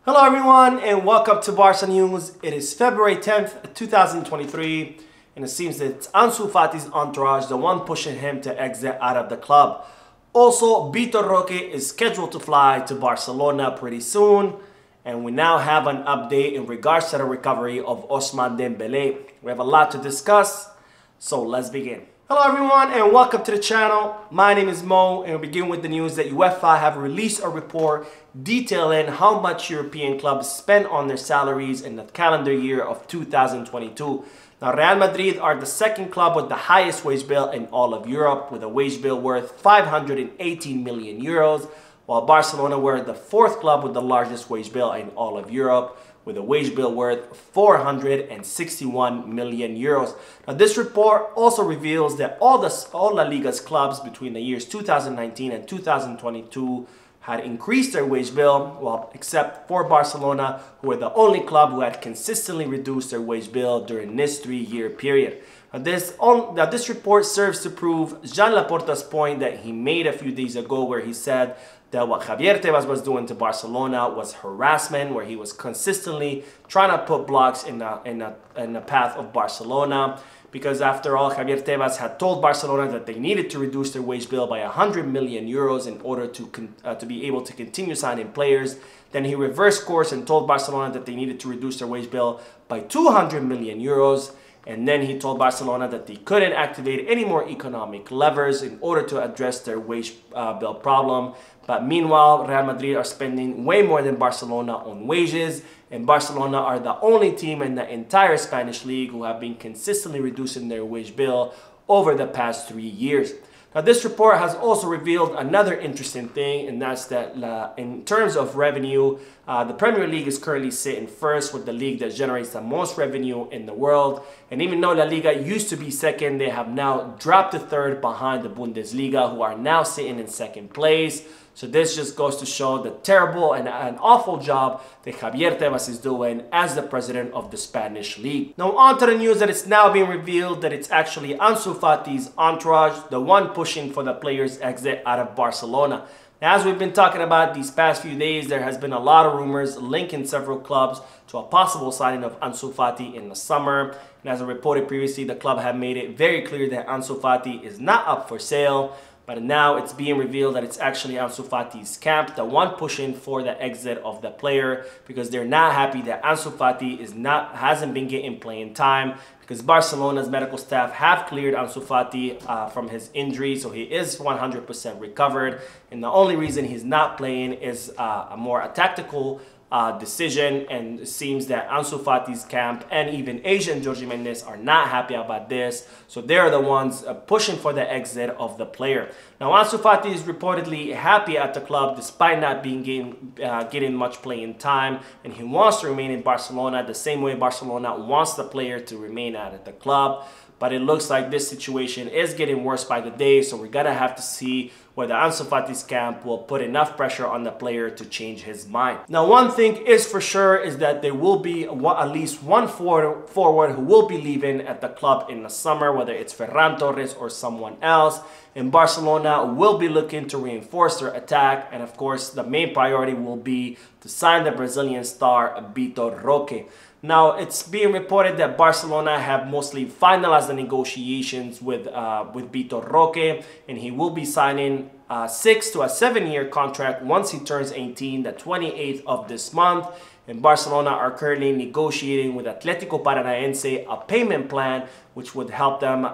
Hello everyone and welcome to Barca News. It is February 10th, 2023 and it seems that it's Ansu Fati's entourage, the one pushing him to exit out of the club. Also, Vitor Roque is scheduled to fly to Barcelona pretty soon, and we now have an update in regards to the recovery of Ousmane Dembele. We have a lot to discuss, so let's begin. Hello everyone and welcome to the channel. My name is Mo and we'll begin with the news that UEFA have released a report detailing how much European clubs spent on their salaries in the calendar year of 2022. Now Real Madrid are the second club with the highest wage bill in all of Europe, with a wage bill worth 518 million euros, while Barcelona were the fourth club with the largest wage bill in all of Europe, with a wage bill worth 461 million euros. Now this report also reveals that all La Ligas clubs between the years 2019 and 2022 had increased their wage bill, well, except for Barcelona, who were the only club who had consistently reduced their wage bill during this 3-year period. Now this report serves to prove Jean Laporta's point that he made a few days ago, where he said that what Javier Tebas was doing to Barcelona was harassment, where he was consistently trying to put blocks in the path of Barcelona. Because after all, Javier Tebas had told Barcelona that they needed to reduce their wage bill by 100 million euros in order to be able to continue signing players. Then he reversed course and told Barcelona that they needed to reduce their wage bill by 200 million euros. And then he told Barcelona that they couldn't activate any more economic levers in order to address their wage bill problem. But meanwhile, Real Madrid are spending way more than Barcelona on wages, and Barcelona are the only team in the entire Spanish league who have been consistently reducing their wage bill over the past 3 years. Now this report has also revealed another interesting thing, and that's that in terms of revenue, the Premier League is currently sitting first with the league that generates the most revenue in the world. And even though La Liga used to be second, they have now dropped to third behind the Bundesliga, who are now sitting in second place. So this just goes to show the terrible and an awful job that Javier Tebas is doing as the president of the Spanish league. Now on to the news that it's now being revealed that it's actually Ansu Fati's entourage, the one pushing for the player's exit out of Barcelona. Now, as we've been talking about these past few days, there has been a lot of rumors linking several clubs to a possible signing of Ansu Fati in the summer. And as I reported previously, the club have made it very clear that Ansu Fati is not up for sale. But now it's being revealed that it's actually Ansu Fati's camp, the one pushing for the exit of the player, because they're not happy that Ansu Fati hasn't been getting playing time, because Barcelona's medical staff have cleared Ansu Fati from his injury, so he is 100% recovered. And the only reason he's not playing is a tactical decision, and it seems that Ansu Fati's camp and even Asian Jordi Mendes are not happy about this, so they're the ones pushing for the exit of the player. Now Ansu Fati is reportedly happy at the club despite not being getting much playing time, and he wants to remain in Barcelona the same way Barcelona wants the player to remain at the club. But it looks like this situation is getting worse by the day, so we're gonna have to see whether Ansu Fati's camp will put enough pressure on the player to change his mind. Now, one thing is for sure is that there will be at least one forward who will be leaving at the club in the summer, whether it's Ferran Torres or someone else. And Barcelona will be looking to reinforce their attack, and of course, the main priority will be to sign the Brazilian star Vitor Roque. Now, it's being reported that Barcelona have mostly finalized the negotiations with Vitor Roque, and he will be signing a 6 to 7 year contract once he turns 18, the 28th of this month. And Barcelona are currently negotiating with Atlético Paranaense a payment plan which would help them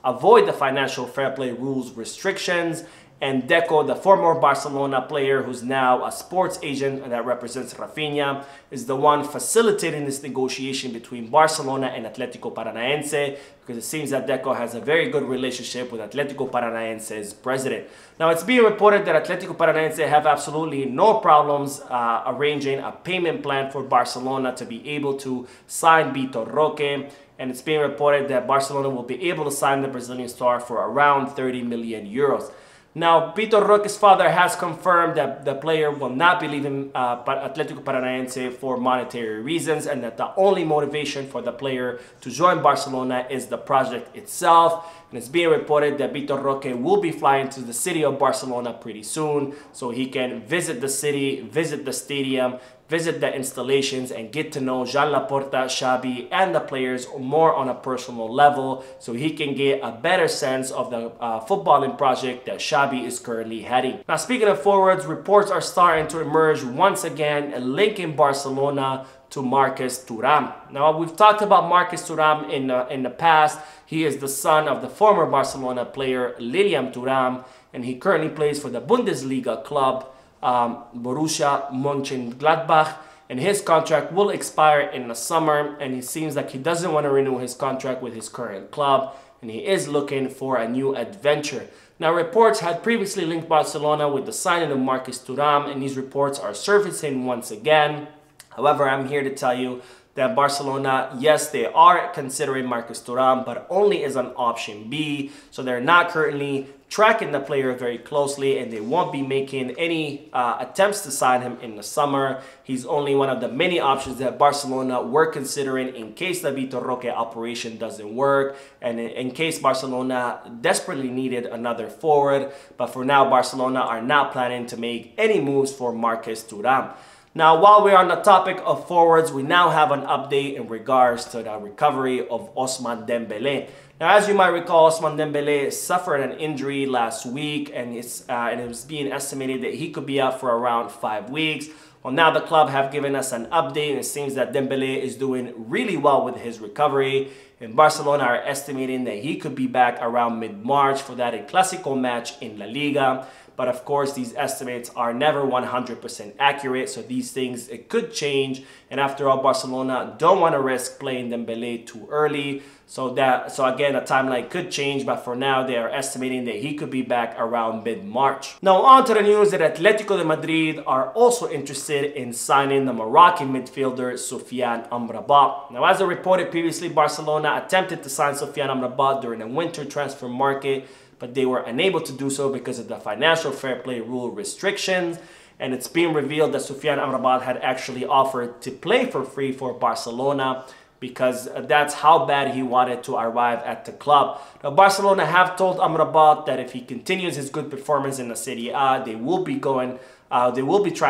avoid the financial fair play rules restrictions. And Deco, the former Barcelona player who's now a sports agent that represents Rafinha, is the one facilitating this negotiation between Barcelona and Atlético Paranaense, because it seems that Deco has a very good relationship with Atlético Paranaense's president. Now, it's being reported that Atlético Paranaense have absolutely no problems arranging a payment plan for Barcelona to be able to sign Vitor Roque. And it's being reported that Barcelona will be able to sign the Brazilian star for around 30 million euros. Now, Vitor Roque's father has confirmed that the player will not be leaving Atlético Paranaense for monetary reasons, and that the only motivation for the player to join Barcelona is the project itself. and it's being reported that Vitor Roque will be flying to the city of Barcelona pretty soon so he can visit the city, visit the stadium, visit the installations, and get to know Joan Laporta, Xavi, and the players more on a personal level so he can get a better sense of the footballing project that Xavi is currently heading. Now, speaking of forwards, reports are starting to emerge once again linking Barcelona to Marcus Thuram. Now, we've talked about Marcus Thuram in the past. He is the son of the former Barcelona player Lilian Thuram, and he currently plays for the Bundesliga club Borussia Mönchengladbach, and his contract will expire in the summer, and it seems like he doesn't want to renew his contract with his current club, and he is looking for a new adventure. Now, reports had previously linked Barcelona with the signing of Marcus Thuram, and these reports are surfacing once again. However, I'm here to tell you that Barcelona, yes, they are considering Marcus Thuram, but only as an option B. So they're not currently tracking the player very closely, and they won't be making any attempts to sign him in the summer. He's only one of the many options that Barcelona were considering in case the Vitor Roque operation doesn't work, and in case Barcelona desperately needed another forward. But for now, Barcelona are not planning to make any moves for Marcus Thuram. Now, while we're on the topic of forwards, we now have an update in regards to the recovery of Ousmane Dembele. Now, as you might recall, Ousmane Dembele suffered an injury last week, and it was being estimated that he could be out for around 5 weeks. Well, now the club have given us an update, and it seems that Dembele is doing really well with his recovery. And Barcelona are estimating that he could be back around mid-March for that El Clásico match in La Liga. But of course, these estimates are never 100% accurate, so these things, it could change. And after all, Barcelona don't want to risk playing Dembele too early. So again, a timeline could change, but for now, they are estimating that he could be back around mid-March. Now, on to the news that Atletico de Madrid are also interested in signing the Moroccan midfielder Sofiane Amrabat. Now, as I reported previously, Barcelona attempted to sign Sofiane Amrabat during the winter transfer market, but they were unable to do so because of the financial fair play rule restrictions. And it's being revealed that Sofiane Amrabat had actually offered to play for free for Barcelona because that's how bad he wanted to arrive at the club. Now, Barcelona have told Amrabat that if he continues his good performance in the Serie A, they will be trying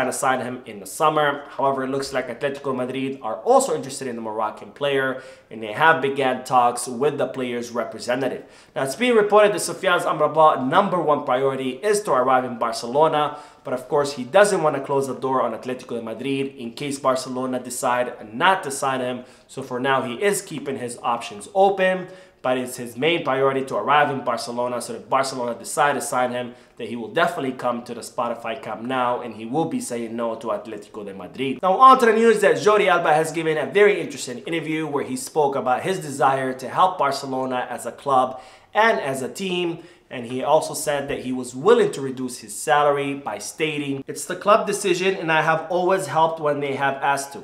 to sign him in the summer. However, it looks like Atletico Madrid are also interested in the Moroccan player, and they have began talks with the player's representative. Now, it's being reported that Sofiane Amrabat's #1 priority is to arrive in Barcelona, but of course, he doesn't want to close the door on Atletico de Madrid in case Barcelona decide not to sign him. So for now, he is keeping his options open, but it's his main priority to arrive in Barcelona. So if Barcelona decide to sign him, that he will definitely come to the Spotify Camp Nou, and he will be saying no to Atletico de Madrid. Now, on to the news that Jordi Alba has given a very interesting interview where he spoke about his desire to help Barcelona as a club and as a team. And he also said that he was willing to reduce his salary by stating, "It's the club decision, and I have always helped when they have asked to.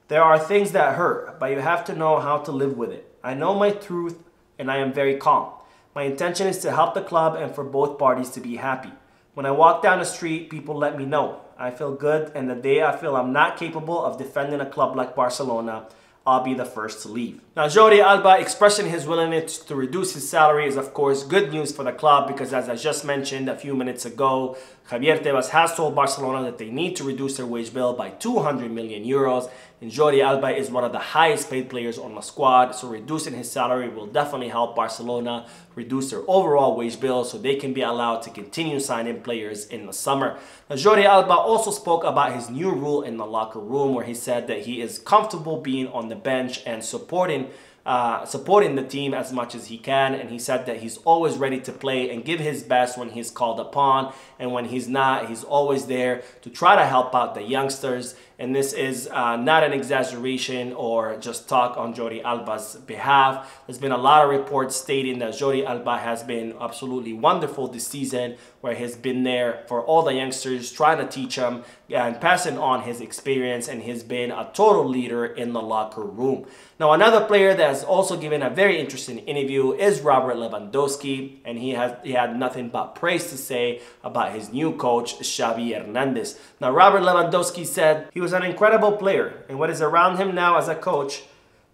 There are things that hurt, but you have to know how to live with it. I know my truth, and I am very calm. My intention is to help the club and for both parties to be happy. When I walk down the street, people let me know. I feel good, and the day I feel I'm not capable of defending a club like Barcelona, I'll be the first to leave." Now, Jordi Alba expressing his willingness to reduce his salary is, of course, good news for the club because, as I just mentioned a few minutes ago, Javier Tebas has told Barcelona that they need to reduce their wage bill by 200 million euros, and Jordi Alba is one of the highest paid players on the squad, so reducing his salary will definitely help Barcelona reduce their overall wage bill so they can be allowed to continue signing players in the summer. Now, Jordi Alba also spoke about his new rule in the locker room where he said that he is comfortable being on the bench and supporting the team as much as he can, and he said that he's always ready to play and give his best when he's called upon, and when he's not, he's always there to try to help out the youngsters. And this is not an exaggeration or just talk on Jordi Alba's behalf. There's been a lot of reports stating that Jordi Alba has been absolutely wonderful this season, where he's been there for all the youngsters, trying to teach them and passing on his experience, and he's been a total leader in the locker room. Now, another player that has also given a very interesting interview is Robert Lewandowski, and he had nothing but praise to say about his new coach, Xavi Hernandez. Now, Robert Lewandowski said he was an incredible player, and what is around him now as a coach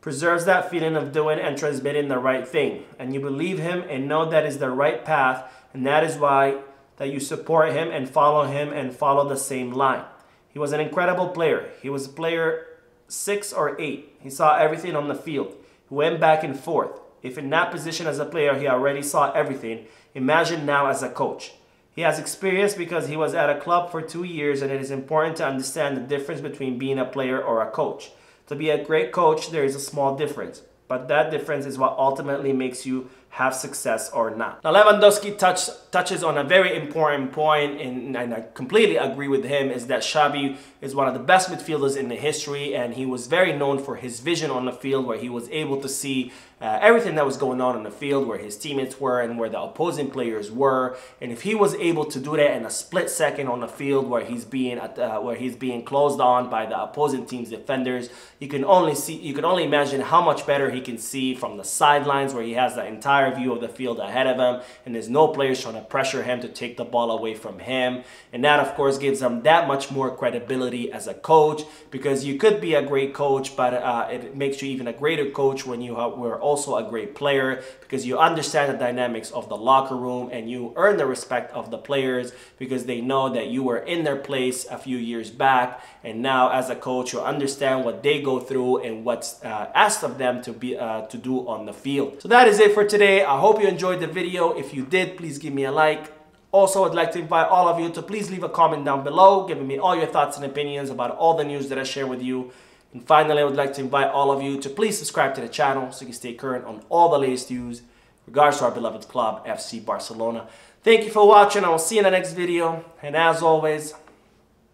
preserves that feeling of doing and transmitting the right thing. And you believe him and know that is the right path, and that is why that you support him and follow the same line. He was an incredible player. He was player 6 or 8. He saw everything on the field. He went back and forth. If in that position as a player he already saw everything, imagine now as a coach. He has experience because he was at a club for 2 years, and it is important to understand the difference between being a player or a coach. To be a great coach, there is a small difference, but that difference is what ultimately makes you have success or not. Now, Lewandowski touches on a very important point, and I completely agree with him, is that Xavi is one of the best midfielders in the history, and he was very known for his vision on the field, where he was able to see everything that was going on the field, where his teammates were and where the opposing players were. And if he was able to do that in a split second on the field, where he's being closed on by the opposing team's defenders, you can only imagine how much better he can see from the sidelines, where he has the entire view of the field ahead of him, and there's no players trying to pressure him to take the ball away from him. And that, of course, gives him that much more credibility as a coach, because you could be a great coach, but it makes you even a greater coach when you were also a great player, because you understand the dynamics of the locker room and you earn the respect of the players because they know that you were in their place a few years back, and now as a coach you understand what they go through and what's asked of them to do on the field. So that is it for today. I hope you enjoyed the video. If you did, please give me a like. Also, I'd like to invite all of you to please leave a comment down below, giving me all your thoughts and opinions about all the news that I share with you. And finally, I would like to invite all of you to please subscribe to the channel so you can stay current on all the latest news regards to our beloved club, FC Barcelona. Thank you for watching. I will see you in the next video. And as always,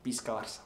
peace, Barca.